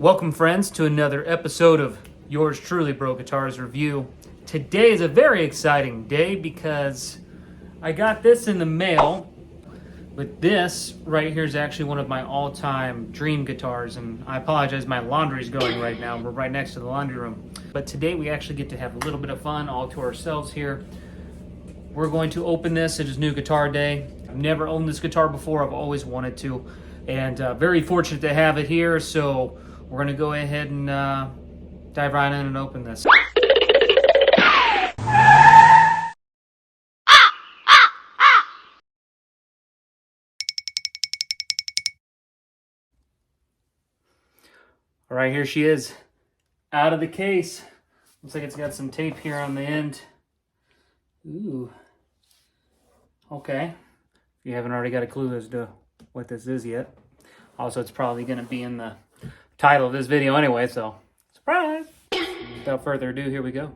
Welcome, friends, to another episode of yours truly, Brough Guitars Review. Today is a very exciting day because I got this in the mail, but this right here is actually one of my all-time dream guitars, and I apologize, my laundry's going right now. We're right next to the laundry room. But today we actually get to have a little bit of fun all to ourselves here. We're going to open this. It is New Guitar Day. I've never owned this guitar before. I've always wanted to, and very fortunate to have it here, so we're going to go ahead and dive right in and open this. All right, here she is, out of the case. Looks like it's got some tape here on the end. Ooh. Okay. If you haven't already got a clue as to what this is yet. Also, it's probably going to be in the title of this video anyway, so surprise! Without further ado, here we go.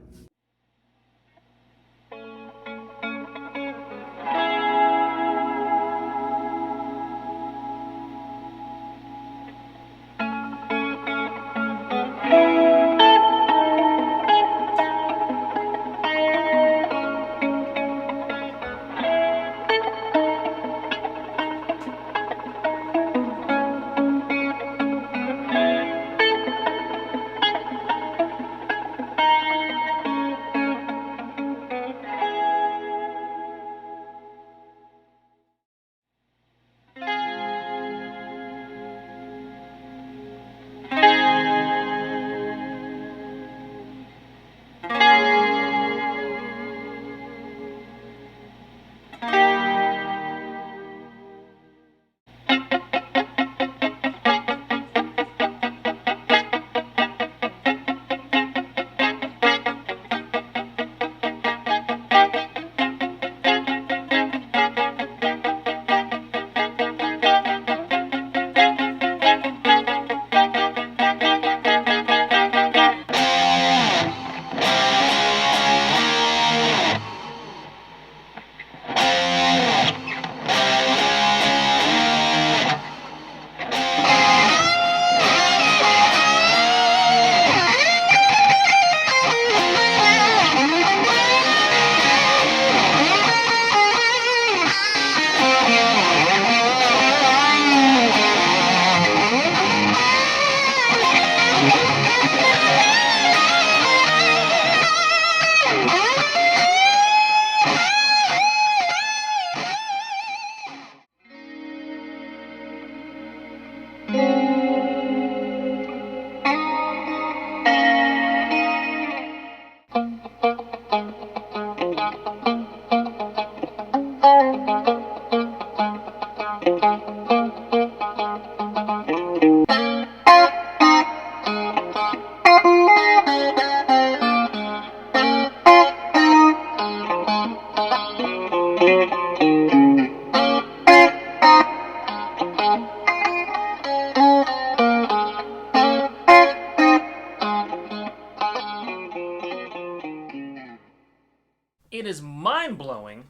It is mind-blowing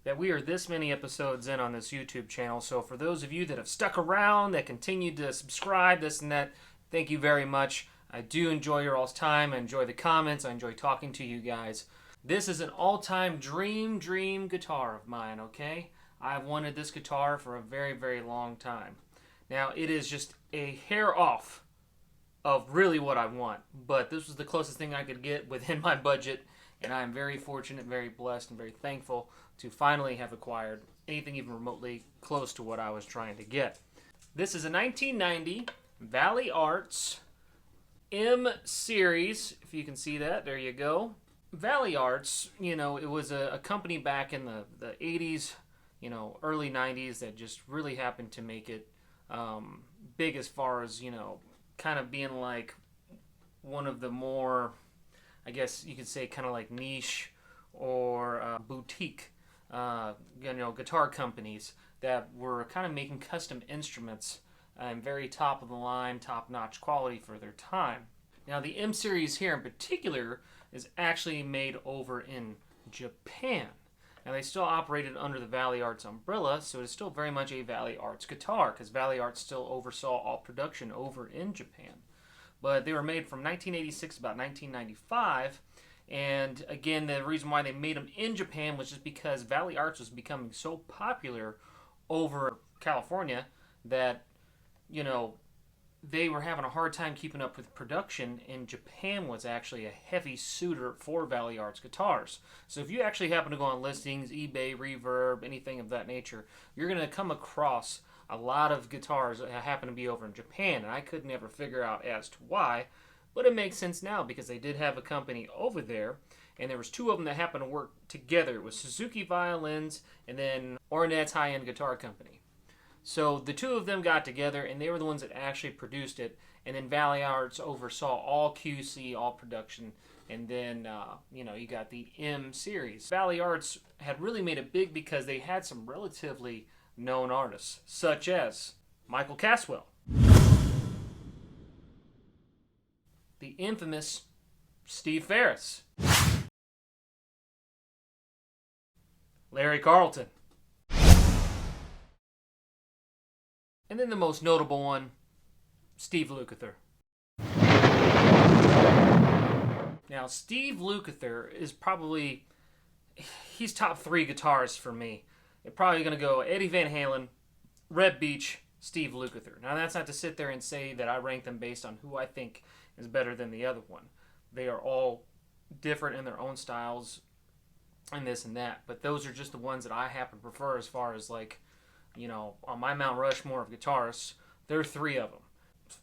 that we are this many episodes in on this YouTube channel. So for those of you that have stuck around, that continue to subscribe, this and that, thank you very much. I do enjoy your all's time. I enjoy the comments. I enjoy talking to you guys. This is an all-time dream guitar of mine, okay? I've wanted this guitar for a very long time. Now, it is just a hair off of really what I want, but this was the closest thing I could get within my budget. And I am very fortunate, very blessed, and very thankful to finally have acquired anything even remotely close to what I was trying to get. This is a 1990 Valley Arts M Series, if you can see that. There you go. Valley Arts, you know, it was a company back in the 80s, you know, early 90s that just really happened to make it big as far as, you know, kind of being like one of the more, I guess you could say, kind of like niche or boutique, you know, guitar companies that were kind of making custom instruments and very top of the line, top-notch quality for their time. Now, the M Series here in particular is actually made over in Japan. Now, they still operated under the Valley Arts umbrella, so it's still very much a Valley Arts guitar, because Valley Arts still oversaw all production over in Japan. But they were made from 1986 to about 1995, and again, the reason why they made them in Japan was just because Valley Arts was becoming so popular over California that, you know, they were having a hard time keeping up with production, and Japan was actually a heavy suitor for Valley Arts guitars. So if you actually happen to go on listings, eBay, Reverb, anything of that nature, you're going to come across a lot of guitars that happen to be over in Japan, and I could never figure out as to why, but it makes sense now because they did have a company over there, and there was two of them that happened to work together. It was Suzuki Violins and then Ornette's High-End Guitar Company. So the two of them got together, and they were the ones that actually produced it. And then Valley Arts oversaw all QC, all production. And then, you got the M series. Valley Arts had really made it big because they had some relatively known artists, such as Michael Caswell, the infamous Steve Ferris, Larry Carlton, and then the most notable one, Steve Lukather. Now, Steve Lukather is probably, he's top 3 guitarists for me. They're probably going to go Eddie Van Halen, Reb Beach, Steve Lukather. Now, that's not to sit there and say that I rank them based on who I think is better than the other one. They are all different in their own styles and this and that. But those are just the ones that I happen to prefer as far as, like, on my Mount Rushmore of guitarists, there are 3 of them.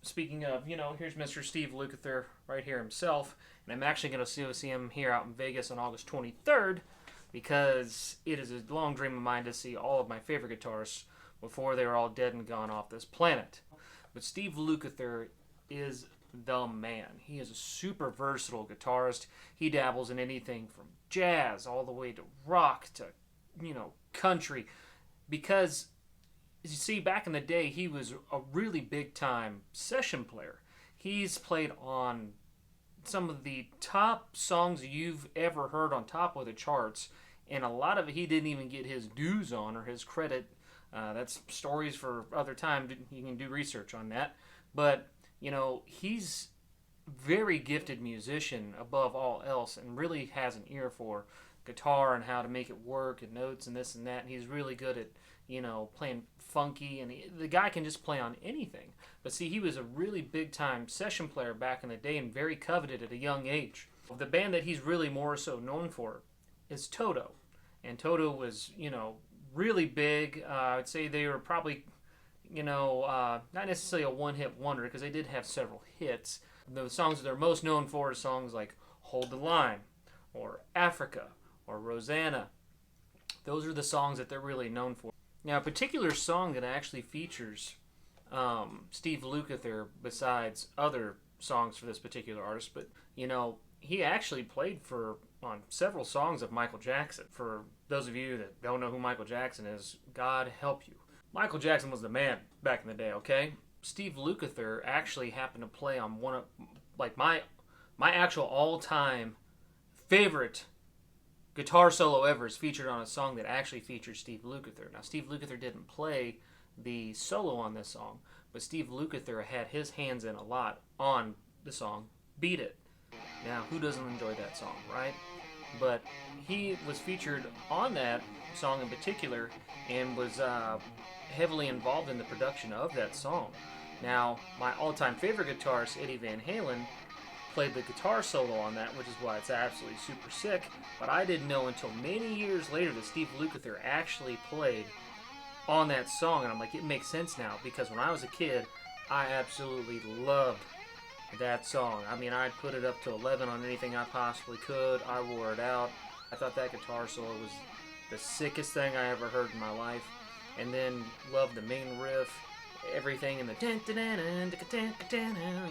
Speaking of, here's Mr. Steve Lukather right here himself, and I'm actually going to see him here out in Vegas on August 23rd, because it is a long dream of mine to see all of my favorite guitarists before they were all dead and gone off this planet. But Steve Lukather is the man. He is a super versatile guitarist. He dabbles in anything from jazz all the way to rock to, country, because you see, back in the day, he was a really big-time session player. He's played on some of the top songs you've ever heard on top of the charts, and a lot of it he didn't even get his dues on or his credit. That's stories for other time. You can do research on that. But, he's very gifted musician above all else, and really has an ear for guitar and how to make it work and notes and this and that. And he's really good at playing funky, and the guy can just play on anything. But see, he was a really big-time session player back in the day and very coveted at a young age. The band that he's really more so known for is Toto. And Toto was, really big. I'd say they were probably, not necessarily a one-hit wonder, because they did have several hits. The songs that they're most known for are songs like Hold the Line, or Africa, or Rosanna. Those are the songs that they're really known for. Now, a particular song that actually features Steve Lukather besides other songs for this particular artist, but, he actually played on several songs of Michael Jackson. For those of you that don't know who Michael Jackson is, God help you. Michael Jackson was the man back in the day, okay? Steve Lukather actually happened to play on one of, my actual all-time favorite guitar solo ever is featured on a song that actually features Steve Lukather. Now, Steve Lukather didn't play the solo on this song, but Steve Lukather had his hands in a lot on the song Beat It. Now, who doesn't enjoy that song, right? But he was featured on that song in particular and was heavily involved in the production of that song. Now, my all-time favorite guitarist, Eddie Van Halen, played the guitar solo on that, which is why it's absolutely super sick. But I didn't know until many years later that Steve Lukather actually played on that song, and I'm like, it makes sense now, because when I was a kid, I absolutely loved that song. I mean, I'd put it up to 11 on anything I possibly could. I wore it out. I thought that guitar solo was the sickest thing I ever heard in my life. And then loved the main riff, everything in the you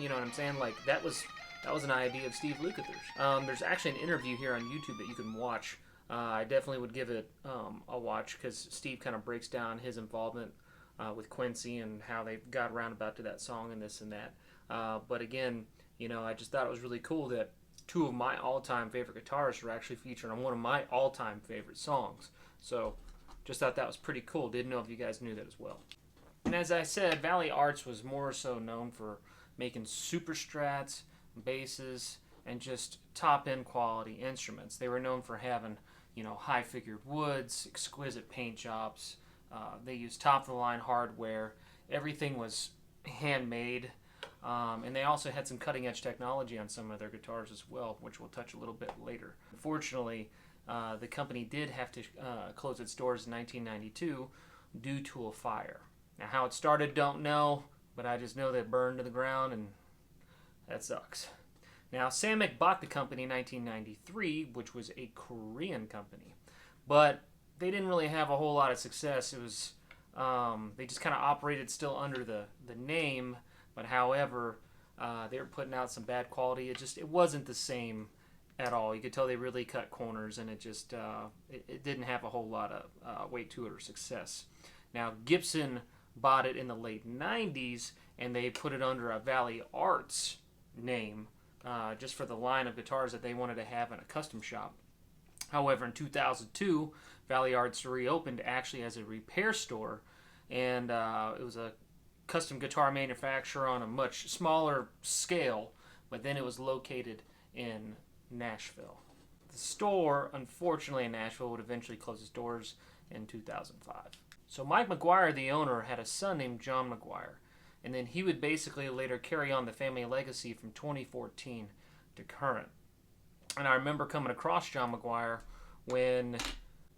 know what I'm saying? Like, that was an idea of Steve Lukather's. There's actually an interview here on YouTube that you can watch. I definitely would give it a watch, because Steve kind of breaks down his involvement with Quincy and how they got around about to that song and this and that. But again, I just thought it was really cool that two of my all-time favorite guitarists are actually featured on one of my all-time favorite songs. So just thought that was pretty cool. Didn't know if you guys knew that as well. And as I said, Valley Arts was more so known for making super strats, basses, and just top-end quality instruments. They were known for having, high-figured woods, exquisite paint jobs. They used top-of-the-line hardware. Everything was handmade. And they also had some cutting-edge technology on some of their guitars as well, which we'll touch a little bit later. Unfortunately, the company did have to close its doors in 1992 due to a fire. Now, how it started, don't know, but I just know that it burned to the ground, and that sucks. Now, Samick bought the company in 1993, which was a Korean company, but they didn't really have a whole lot of success. It was they just kind of operated still under the name, but however, they were putting out some bad quality. It wasn't the same at all. You could tell they really cut corners, and it just it didn't have a whole lot of weight to it or success. Now, Gibson bought it in the late 90s, and they put it under a Valley Arts name, just for the line of guitars that they wanted to have in a custom shop. However, in 2002, Valley Arts reopened actually as a repair store, and it was a custom guitar manufacturer on a much smaller scale, but then it was located in Nashville. The store, unfortunately in Nashville, would eventually close its doors in 2005. So Mike McGuire, the owner, had a son named John McGuire, and then he would basically later carry on the family legacy from 2014 to current. And I remember coming across John McGuire when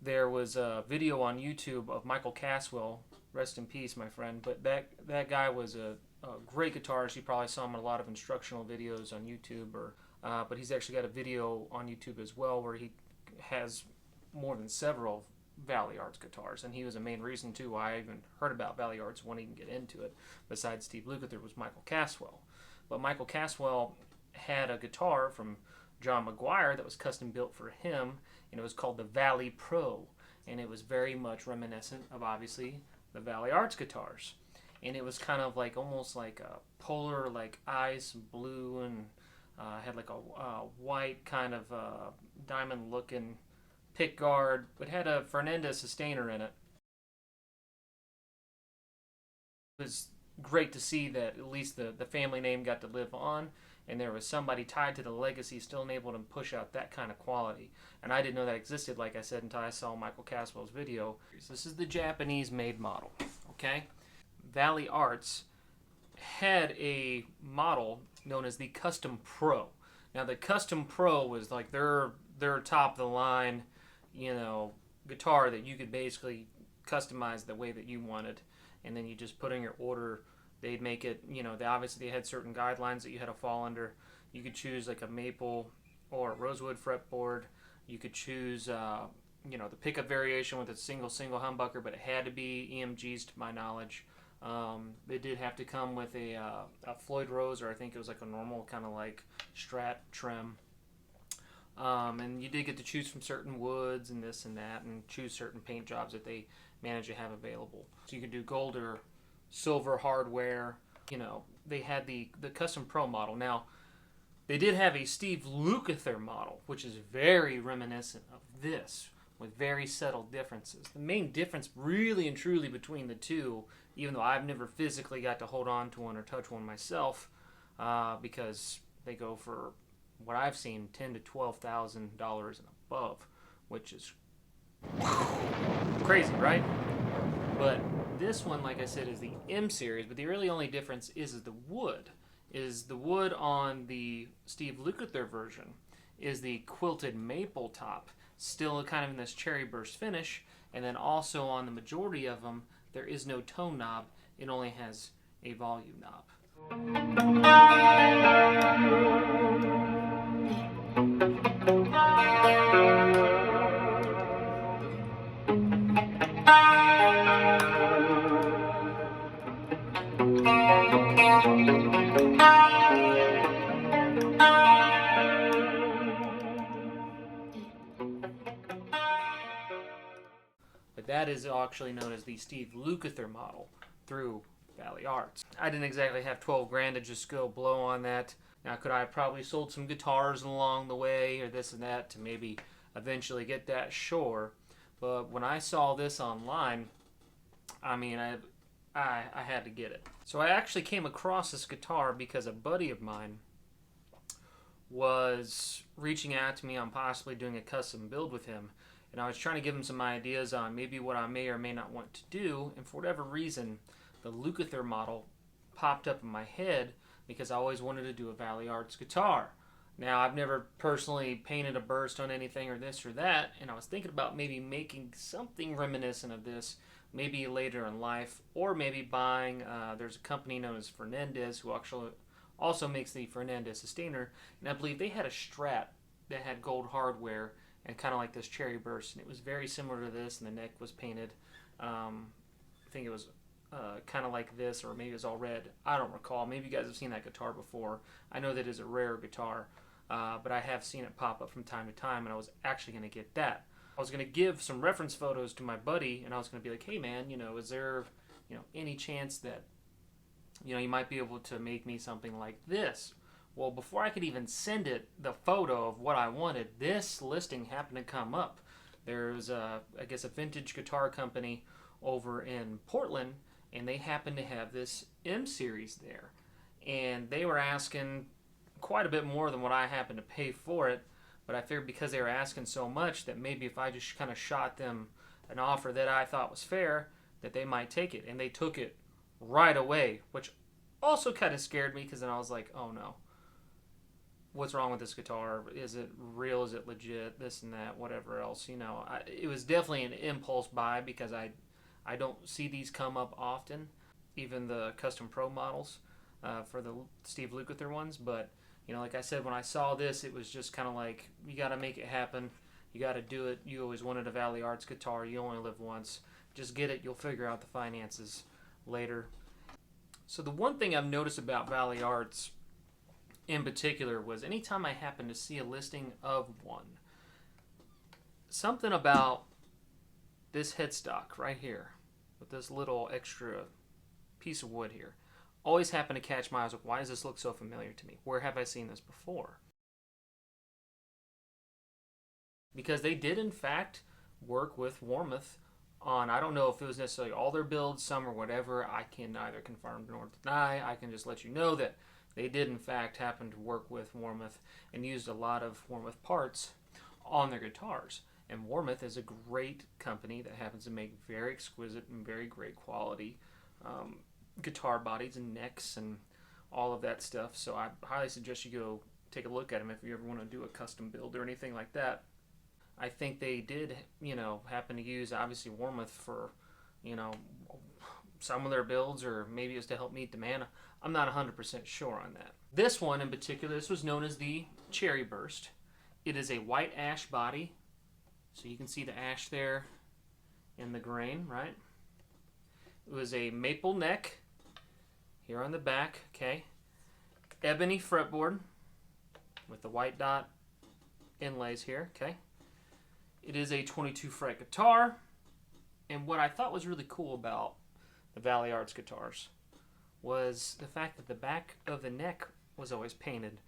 there was a video on YouTube of Michael Caswell, rest in peace, my friend, but that guy was a great guitarist. You probably saw him in a lot of instructional videos on YouTube, but he's actually got a video on YouTube as well where he has more than several Valley Arts guitars, and he was a main reason too why I even heard about Valley Arts, wanting to get into it. Besides Steve Lukather was Michael Caswell, but Michael Caswell had a guitar from John McGuire that was custom built for him, and it was called the Valley Pro, and it was very much reminiscent of obviously the Valley Arts guitars, and it was kind of like almost like a polar, like ice blue, and had like a white kind of diamond looking pick guard, but had a Fernandez sustainer in it. It was great to see that at least the family name got to live on, and there was somebody tied to the legacy still able to push out that kind of quality. And I didn't know that existed, like I said, until I saw Michael Caswell's video. This is the Japanese made model, okay? Valley Arts had a model known as the Custom Pro. Now the Custom Pro was like their top of the line, guitar that you could basically customize the way that you wanted, and then you just put in your order. They'd make it, they had certain guidelines that you had to fall under. You could choose like a maple or a rosewood fretboard. You could choose, the pickup variation with a single humbucker, but it had to be EMGs to my knowledge. They did have to come with a Floyd Rose, or I think it was like a normal kind of like Strat trim. And you did get to choose from certain woods and this and that, and choose certain paint jobs that they managed to have available. So you could do gold or silver hardware. They had the Custom Pro model. Now, they did have a Steve Lukather model, which is very reminiscent of this, with very subtle differences. The main difference really and truly between the two, even though I've never physically got to hold on to one or touch one myself, because they go for what I've seen, $10,000 to $12,000 and above, which is crazy, right? But this one, like I said, is the M series, but the really only difference is the wood. The wood on the Steve Lukather version is the quilted maple top, still kind of in this cherry burst finish, and then also on the majority of them, there is no tone knob. It only has a volume knob. But that is actually known as the Steve Lukather model through Valley Arts. I didn't exactly have 12 grand to just go blow on that. Now, could I have probably sold some guitars along the way or this and that to maybe eventually get that? Sure. But when I saw this online, I mean, I had to get it. So I actually came across this guitar because a buddy of mine was reaching out to me on possibly doing a custom build with him. And I was trying to give him some ideas on maybe what I may or may not want to do. And for whatever reason, the Lukather model popped up in my head because I always wanted to do a Valley Arts guitar. Now, I've never personally painted a burst on anything or this or that, and I was thinking about maybe making something reminiscent of this maybe later in life, or maybe buying, there's a company known as Fernandez who actually also makes the Fernandez Sustainer, and I believe they had a Strat that had gold hardware and kind of like this cherry burst, and it was very similar to this, and the neck was painted. I think it was kind of like this, or maybe it was all red. I don't recall. Maybe you guys have seen that guitar before. I know that is a rare guitar, but I have seen it pop up from time to time, and I was actually going to get that. I was going to give some reference photos to my buddy, and I was going to be like, hey man, is there, any chance that, you might be able to make me something like this? Well, before I could even send it the photo of what I wanted, this listing happened to come up. There's, I guess, a vintage guitar company over in Portland, and they happened to have this M series there. And they were asking quite a bit more than what I happened to pay for it, but I figured because they were asking so much that maybe if I just kind of shot them an offer that I thought was fair, that they might take it. And they took it right away, which also kind of scared me because then I was like, oh no. What's wrong with this guitar? Is it real? Is it legit? This and that, whatever else. It was definitely an impulse buy because I don't see these come up often, even the custom pro models for the Steve Lukather ones. But, like I said, when I saw this, it was just kind of like, you got to make it happen. You got to do it. You always wanted a Valley Arts guitar. You only live once. Just get it. You'll figure out the finances later. So the one thing I've noticed about Valley Arts in particular was anytime I happen to see a listing of one, something about this headstock right here with this little extra piece of wood here always happened to catch my eyes. Like, why does this look so familiar to me? Where have I seen this before? Because they did in fact work with Warmoth on, I don't know if it was necessarily all their builds, some or whatever. I can neither confirm nor deny. I can just let you know that they did in fact happen to work with Warmoth and used a lot of Warmoth parts on their guitars. And Warmoth is a great company that happens to make very exquisite and very great quality guitar bodies and necks and all of that stuff. So I highly suggest you go take a look at them if you ever want to do a custom build or anything like that. I think they did, happen to use obviously Warmoth for, some of their builds, or maybe it was to help meet demand. I'm not 100% sure on that. This one in particular, this was known as the Cherry Burst. It is a white ash body, so you can see the ash there in the grain, right? It was a maple neck here on the back, okay? Ebony fretboard with the white dot inlays here, okay? It is a 22 fret guitar, and what I thought was really cool about the Valley Arts guitars was the fact that the back of the neck was always painted.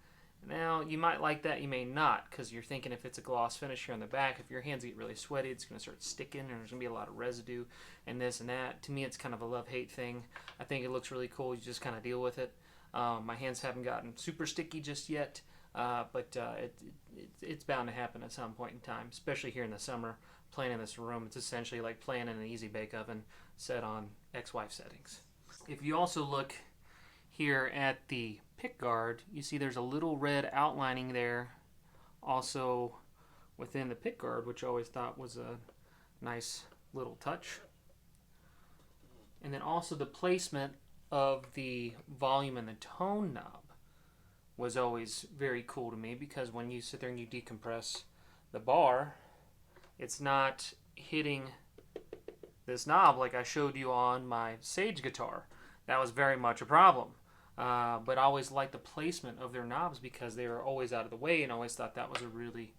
Now, you might like that, you may not, because you're thinking if it's a gloss finish here on the back, if your hands get really sweaty, it's going to start sticking, and there's going to be a lot of residue, and this and that. To me, it's kind of a love-hate thing. I think it looks really cool. You just kind of deal with it. My hands haven't gotten super sticky just yet, but it's bound to happen at some point in time, especially here in the summer. Playing in this room, it's essentially like playing in an easy bake oven set on ex-wife settings. If you also look here at the pick guard, you see there's a little red outlining there also within the pick guard, which I always thought was a nice little touch. And then also the placement of the volume and the tone knob was always very cool to me, because when you sit there and you decompress the bar, it's not hitting this knob like I showed you on my Sage guitar. That was very much a problem. But I always liked the placement of their knobs because they were always out of the way, and I always thought that was a really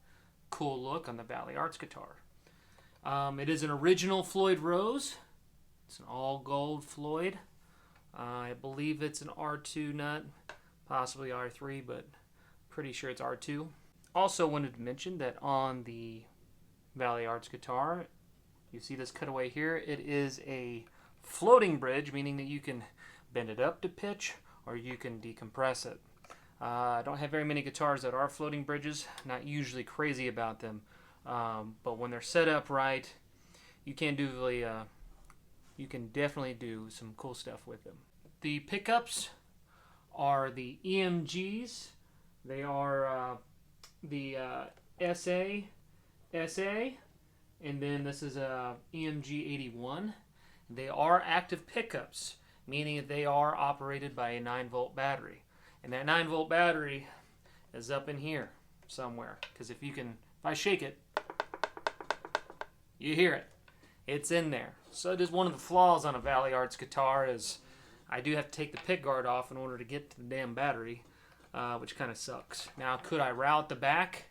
cool look on the Valley Arts guitar. It is an original Floyd Rose. It's an all gold Floyd. I believe it's an R2 nut, possibly R3, but Pretty sure it's R2. Also wanted to mention that on the Valley Arts guitar, you see this cutaway here, it is a floating bridge, meaning that you can bend it up to pitch or you can decompress it. I don't have very many guitars that are floating bridges, not usually crazy about them, but when they're set up right, you can definitely do some cool stuff with them. The pickups are the EMGs. They are the SA, and then this is a EMG 81. They are active pickups, meaning that they are operated by a 9-volt battery. And that 9-volt battery is up in here somewhere. Because if I shake it, you hear it. It's in there. So it is one of the flaws on a Valley Arts guitar is I do have to take the pick guard off in order to get to the damn battery, which kind of sucks. Now, could I route the back,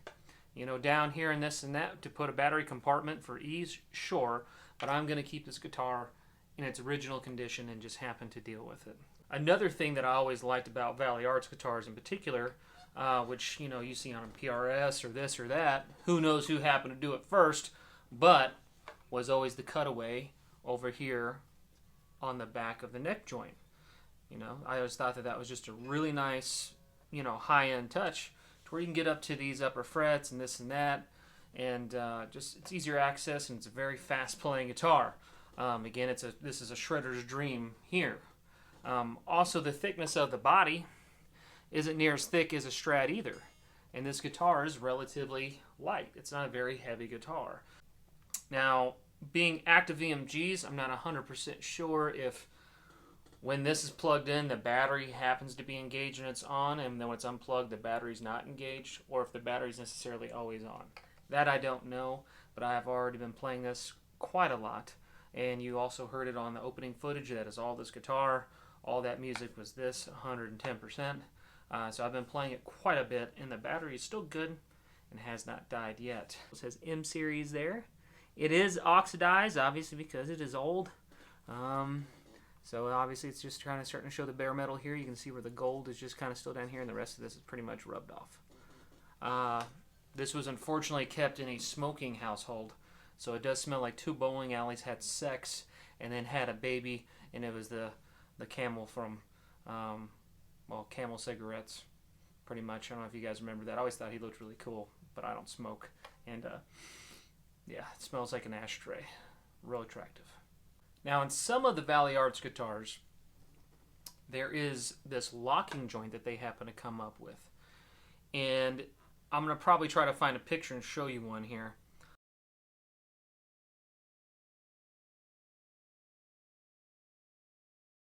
down here and this and that to put a battery compartment for ease? Sure, but I'm going to keep this guitar in its original condition and just happen to deal with it. Another thing that I always liked about Valley Arts guitars in particular, which you see on a PRS or this or that, who knows who happened to do it first, but was always the cutaway over here on the back of the neck joint. I always thought that was just a really nice, high-end touch to where you can get up to these upper frets and this and that, and it's easier access, and it's a very fast-playing guitar. Again, this is a shredder's dream here. Also, the thickness of the body isn't near as thick as a Strat either, and this guitar is relatively light. It's not a very heavy guitar. Now, being active EMGs, I'm not 100% sure if when this is plugged in, the battery happens to be engaged and it's on, and then when it's unplugged, the battery's not engaged, or if the battery's necessarily always on. That I don't know, but I have already been playing this quite a lot, and you also heard it on the opening footage. That is all this guitar. All that music was this, 110%. So I've been playing it quite a bit, and the battery is still good and has not died yet. It says M series there. It is oxidized, obviously, because it is old. So obviously it's just starting to show the bare metal here. You can see where the gold is just kind of still down here, and the rest of this is pretty much rubbed off. This was unfortunately kept in a smoking household, so it does smell like 2 bowling alleys had sex and then had a baby, and it was the Camel from, Camel cigarettes, pretty much. I don't know if you guys remember that. I always thought he looked really cool, but I don't smoke. And, yeah, it smells like an ashtray. Real attractive. Now, in some of the Valley Arts guitars, there is this locking joint that they happen to come up with. And I'm going to probably try to find a picture and show you one here.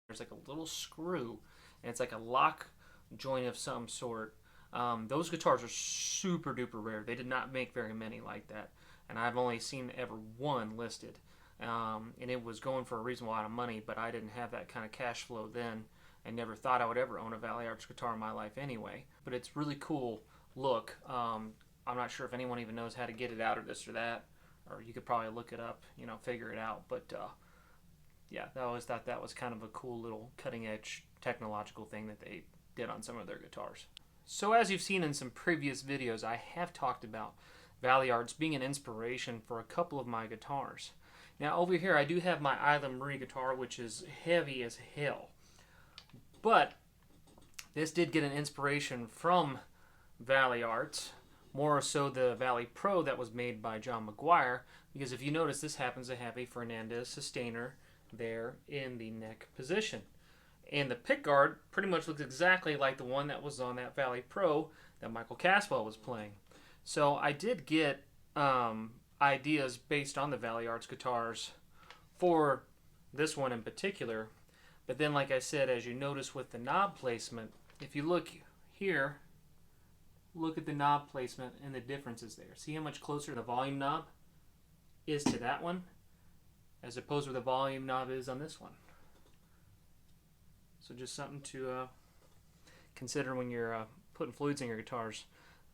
There's like a little screw, and it's like a lock joint of some sort. Those guitars are super duper rare. They did not make very many like that, and I've only seen ever one listed, and it was going for a reasonable amount of money, but I didn't have that kind of cash flow then, and never thought I would ever own a Valley Arts guitar in my life anyway. But it's really cool look. I'm not sure if anyone even knows how to get it out or this or that, or you could probably look it up, figure it out, but yeah, I always thought that was kind of a cool little cutting-edge technological thing that they did on some of their guitars. So as you've seen in some previous videos, I have talked about Valley Arts being an inspiration for a couple of my guitars. Now over here I do have my Island Marie guitar, which is heavy as hell. But this did get an inspiration from Valley Arts, more so the Valley Pro that was made by John McGuire, because if you notice, this happens to have a Fernandez sustainer there in the neck position, and the pickguard pretty much looks exactly like the one that was on that Valley Pro that Michael Caswell was playing. So I did get ideas based on the Valley Arts guitars for this one in particular, but then like I said, as you notice with the knob placement, if you look here, look at the knob placement and the differences there. See how much closer the volume knob is to that one as opposed to where the volume knob is on this one. So just something to consider when you're putting fluids in your guitars.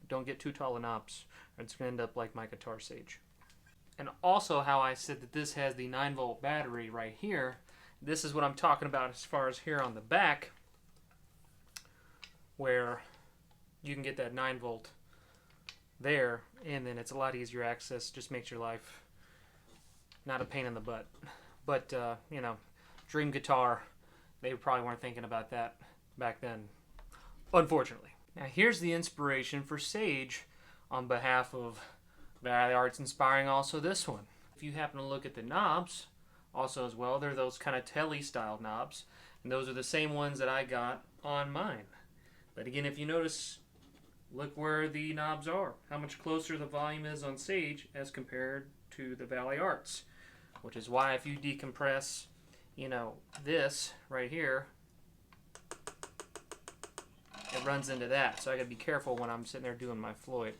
Don't get too tall of knobs, or it's going to end up like my Guitar Sage. And also how I said that this has the 9-volt battery right here. This is what I'm talking about as far as here on the back, where you can get that 9-volt there, and then it's a lot easier access. Just makes your life not a pain in the butt. But you know, dream guitar, they probably weren't thinking about that back then, unfortunately. Now here's the inspiration for Sage on behalf of Valley Arts, inspiring also this one. If you happen to look at the knobs also as well, they're those kind of telly style knobs, and those are the same ones that I got on mine. But again, if you notice, look where the knobs are, how much closer the volume is on Sage as compared to the Valley Arts, which is why if you decompress, you know, this right here, it runs into that. So I gotta be careful when I'm sitting there doing my Floyd.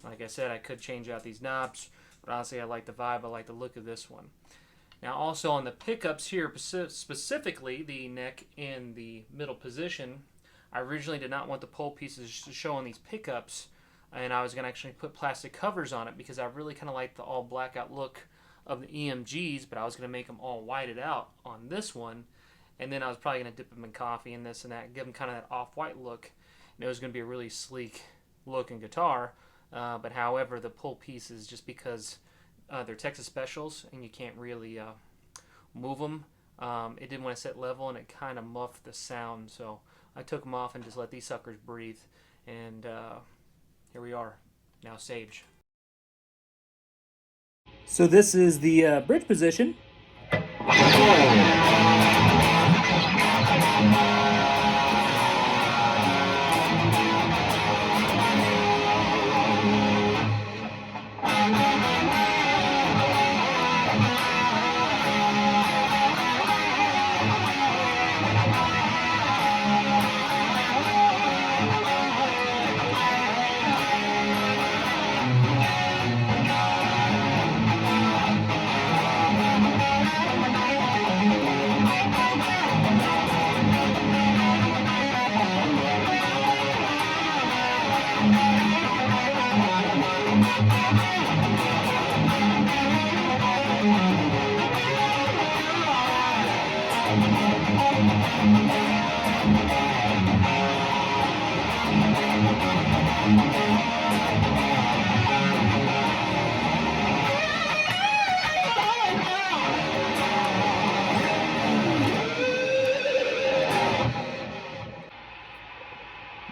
Like I said, I could change out these knobs, but honestly I like the vibe, I like the look of this one. Now also on the pickups here, specifically the neck in the middle position, I originally did not want the pole pieces to show on these pickups, and I was going to actually put plastic covers on it because I really kind of like the all blackout look of the EMGs, but I was going to make them all whited out on this one, and then I was probably going to dip them in coffee and this and that, give them kind of that off-white look, and it was going to be a really sleek looking guitar. But however, the pull pieces, just because they're Texas Specials and you can't really move them, it didn't want to sit level and it kind of muffed the sound, so I took them off and just let these suckers breathe, and here we are, now Sage. So this is the bridge position.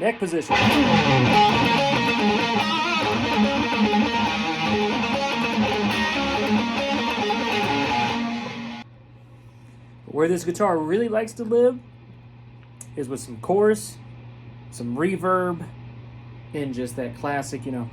Neck position. Where this guitar really likes to live is with some chorus, some reverb, and just that classic, you know.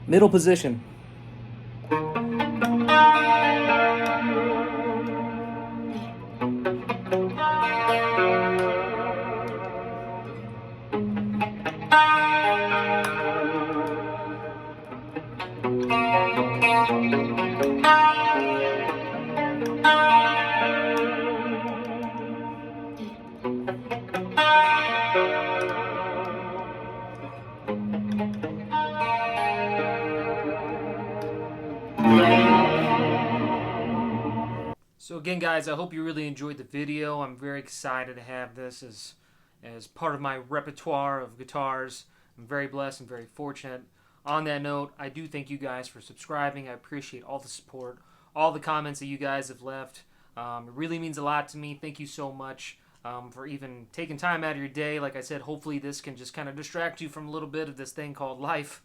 Middle position. So again, guys, I hope you really enjoyed the video. I'm very excited to have this as part of my repertoire of guitars. I'm very blessed and very fortunate. On that note, I do thank you guys for subscribing. I appreciate all the support, all the comments that you guys have left. It really means a lot to me. Thank you so much for even taking time out of your day. Like I said, hopefully this can just kind of distract you from a little bit of this thing called life.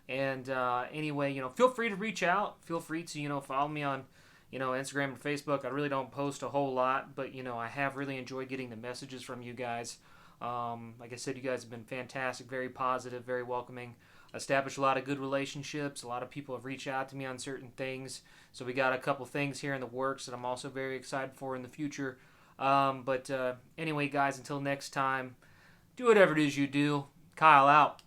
And anyway, feel free to reach out. Feel free to, follow me on Instagram and Facebook. I really don't post a whole lot, but I have really enjoyed getting the messages from you guys. Like I said, you guys have been fantastic, very positive, very welcoming. Established a lot of good relationships. A lot of people have reached out to me on certain things. So we got a couple things here in the works that I'm also very excited for in the future. But anyway, guys, until next time, do whatever it is you do. Kyle out.